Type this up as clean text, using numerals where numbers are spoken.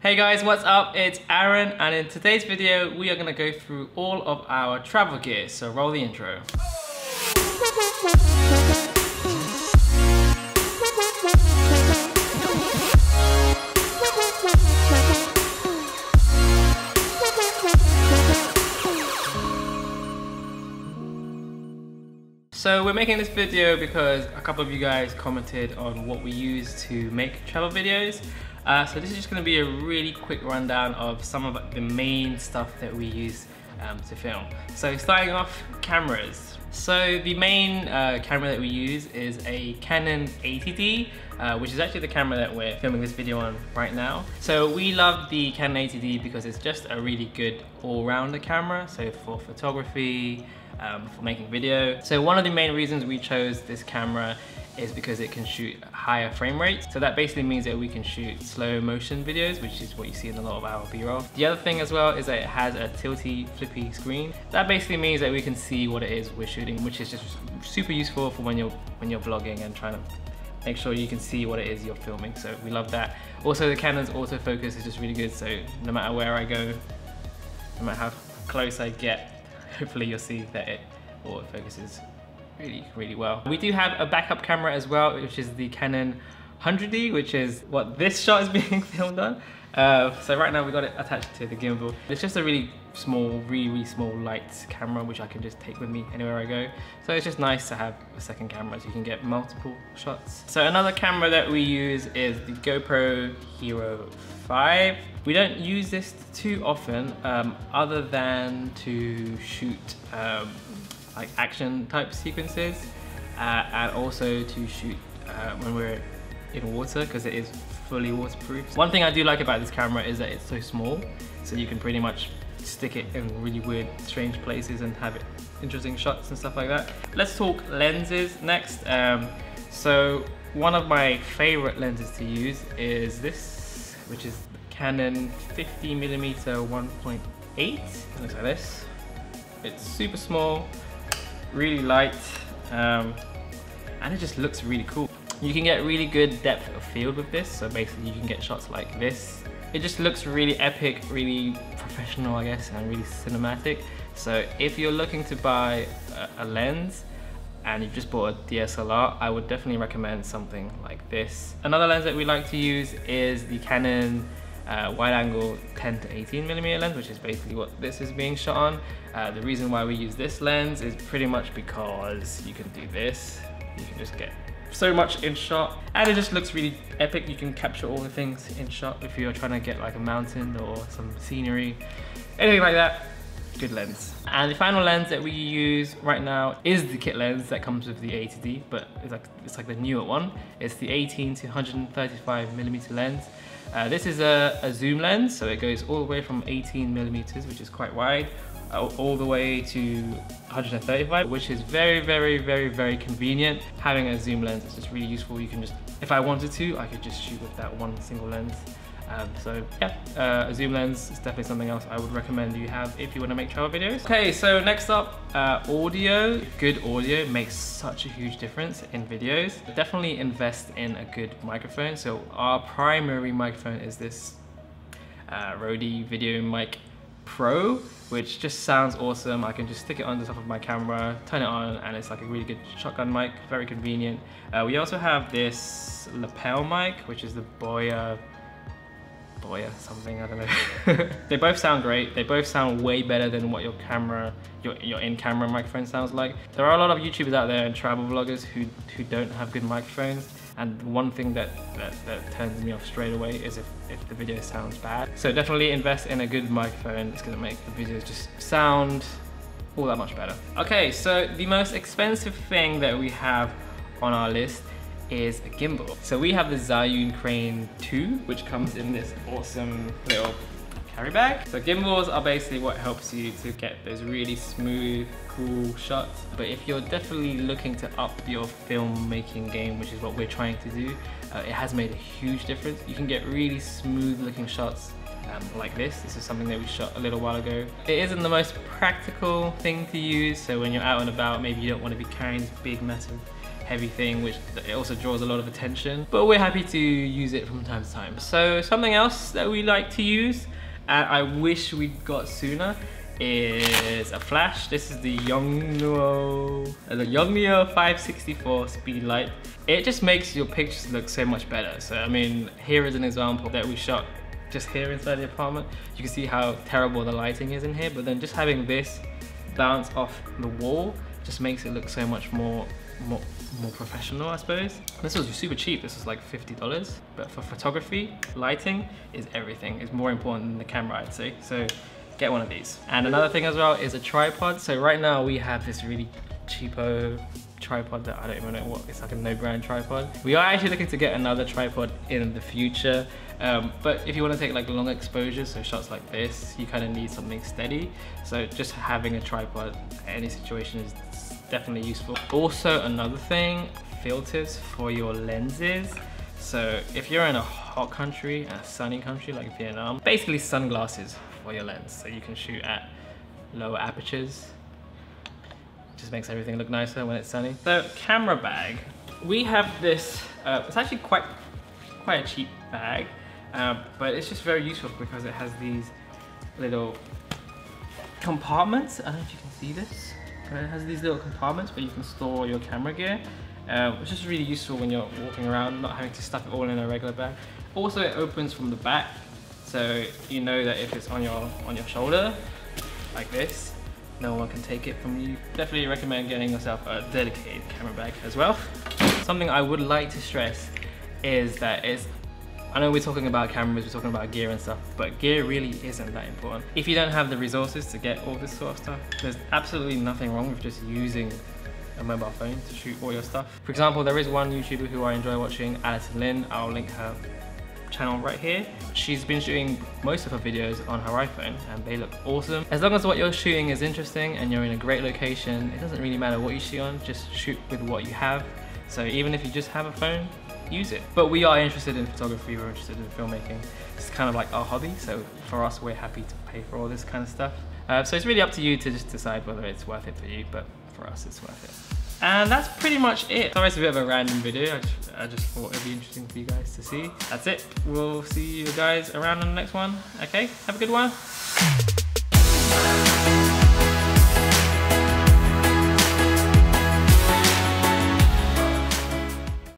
Hey guys, what's up? It's Aaron, and in today's video we are going to go through all of our travel gear, so roll the intro. So we're making this video because a couple of you guys commented on what we use to make travel videos. So this is just going to be a really quick rundown of some of the main stuff that we use to film. So starting off, cameras. So the main camera that we use is a Canon 80D, which is actually the camera that we're filming this video on right now. So we love the Canon 80D because it's just a really good all-rounder camera. So for photography, for making video. So one of the main reasons we chose this camera is because it can shoot higher frame rates. So that basically means that we can shoot slow motion videos, which is what you see in a lot of our B-roll. The other thing as well is that it has a tilty, flippy screen. That basically means that we can see what it is we're shooting, which is just super useful for when you're vlogging and trying to make sure you can see what it is you're filming. So we love that. Also, the Canon's autofocus is just really good. So no matter where I go, no matter how close I get, hopefully you'll see that it autofocuses really well. We do have a backup camera as well, which is the Canon 100D, which is what this shot is being filmed on. So right now we got it attached to the gimbal. It's just a really small light camera which I can just take with me anywhere I go. So it's just nice to have a second camera so you can get multiple shots. So another camera that we use is the GoPro Hero 5. We don't use this too often other than to shoot like action type sequences and also to shoot when we're in water because it is fully waterproof. One thing I do like about this camera is that it's so small, so you can pretty much stick it in really weird, strange places and have it interesting shots and stuff like that. Let's talk lenses next. So one of my favorite lenses to use is this, which is Canon 50mm 1.8. It looks like this. It's super small, really light, and it just looks really cool. You can get really good depth of field with this, so basically you can get shots like this. It just looks really epic, really professional, I guess, and really cinematic. So if you're looking to buy a lens and you've just bought a DSLR, I would definitely recommend something like this. Another lens that we like to use is the Canon wide angle 10 to 18mm lens, which is basically what this is being shot on. The reason why we use this lens is pretty much because you can do this. You can just get so much in shot and it just looks really epic. You can capture all the things in shot if you're trying to get like a mountain or some scenery, anything like that. Good lens. And the final lens that we use right now is the kit lens that comes with the 80D, but it's like the newer one. It's the 18 to 135mm lens. This is a zoom lens, so it goes all the way from 18mm, which is quite wide, all the way to 135, which is very convenient. Having a zoom lens is just really useful. You can just, if I wanted to, I could just shoot with that one single lens. So yeah, a zoom lens is definitely something else I would recommend you have if you want to make travel videos. Okay, so next up, audio. Good audio makes such a huge difference in videos. Definitely invest in a good microphone. So our primary microphone is this Rudy Video Mic Pro, which just sounds awesome. I can just stick it on the top of my camera, turn it on, and it's like a really good shotgun mic, very convenient. We also have this lapel mic, which is the Boya something, I don't know. They both sound great. They both sound way better than what your in-camera microphone sounds like. There are a lot of YouTubers out there and travel vloggers who don't have good microphones, and one thing that turns me off straight away is if the video sounds bad. So definitely invest in a good microphone. It's gonna make the videos just sound all that much better. Okay, so the most expensive thing that we have on our list is a gimbal. So we have the Zhiyun Crane 2, which comes in this awesome little carry bag. So gimbals are basically what helps you to get those really smooth, cool shots. But if you're definitely looking to up your filmmaking game, which is what we're trying to do, it has made a huge difference. You can get really smooth looking shots like this. This is something that we shot a little while ago. It isn't the most practical thing to use, so when you're out and about, maybe you don't want to be carrying this big, massive, heavy thing, which it also draws a lot of attention, but we're happy to use it from time to time. So something else that we like to use, and I wish we'd got sooner, is a flash. This is the Yongnuo 564 speed light. It just makes your pictures look so much better. So I mean, here is an example that we shot just here inside the apartment. You can see how terrible the lighting is in here, but then just having this bounce off the wall just makes it look so much more professional, I suppose. This was super cheap. This was like $50, but for photography, lighting is everything. It's more important than the camera, I'd say. So get one of these. And another thing as well is a tripod. So right now we have this really cheapo tripod that I don't even know what, it's like a no-brand tripod. We are actually looking to get another tripod in the future, but if you want to take like long exposures, so shots like this, you kind of need something steady. So just having a tripod in any situation is definitely useful. Also another thing, filters for your lenses. So if you're in a hot country, a sunny country like Vietnam, basically sunglasses for your lens, so you can shoot at lower apertures. Just makes everything look nicer when it's sunny. So camera bag, we have this, it's actually quite a cheap bag, but it's just very useful because it has these little compartments. I don't know if you can see this. It has these little compartments where you can store your camera gear, which is really useful when you're walking around, not having to stuff it all in a regular bag. Also, it opens from the back, so you know that if it's on your shoulder, like this, no one can take it from you. Definitely recommend getting yourself a dedicated camera bag as well. Something I would like to stress is that I know we're talking about cameras, we're talking about gear and stuff, but gear really isn't that important. If you don't have the resources to get all this sort of stuff, there's absolutely nothing wrong with just using a mobile phone to shoot all your stuff. For example, there is one YouTuber who I enjoy watching, Alison Lin. I'll link her channel right here. She's been shooting most of her videos on her iPhone and they look awesome. As long as what you're shooting is interesting and you're in a great location, it doesn't really matter what you shoot on, just shoot with what you have. So even if you just have a phone, use it. But we are interested in photography, we're interested in filmmaking. It's kind of like our hobby, so for us, we're happy to pay for all this kind of stuff. So it's really up to you to just decide whether it's worth it for you, but for us, it's worth it. And that's pretty much it. Sorry, it's a bit of a random video. I just thought it'd be interesting for you guys to see. That's it. We'll see you guys around on the next one. Okay, have a good one.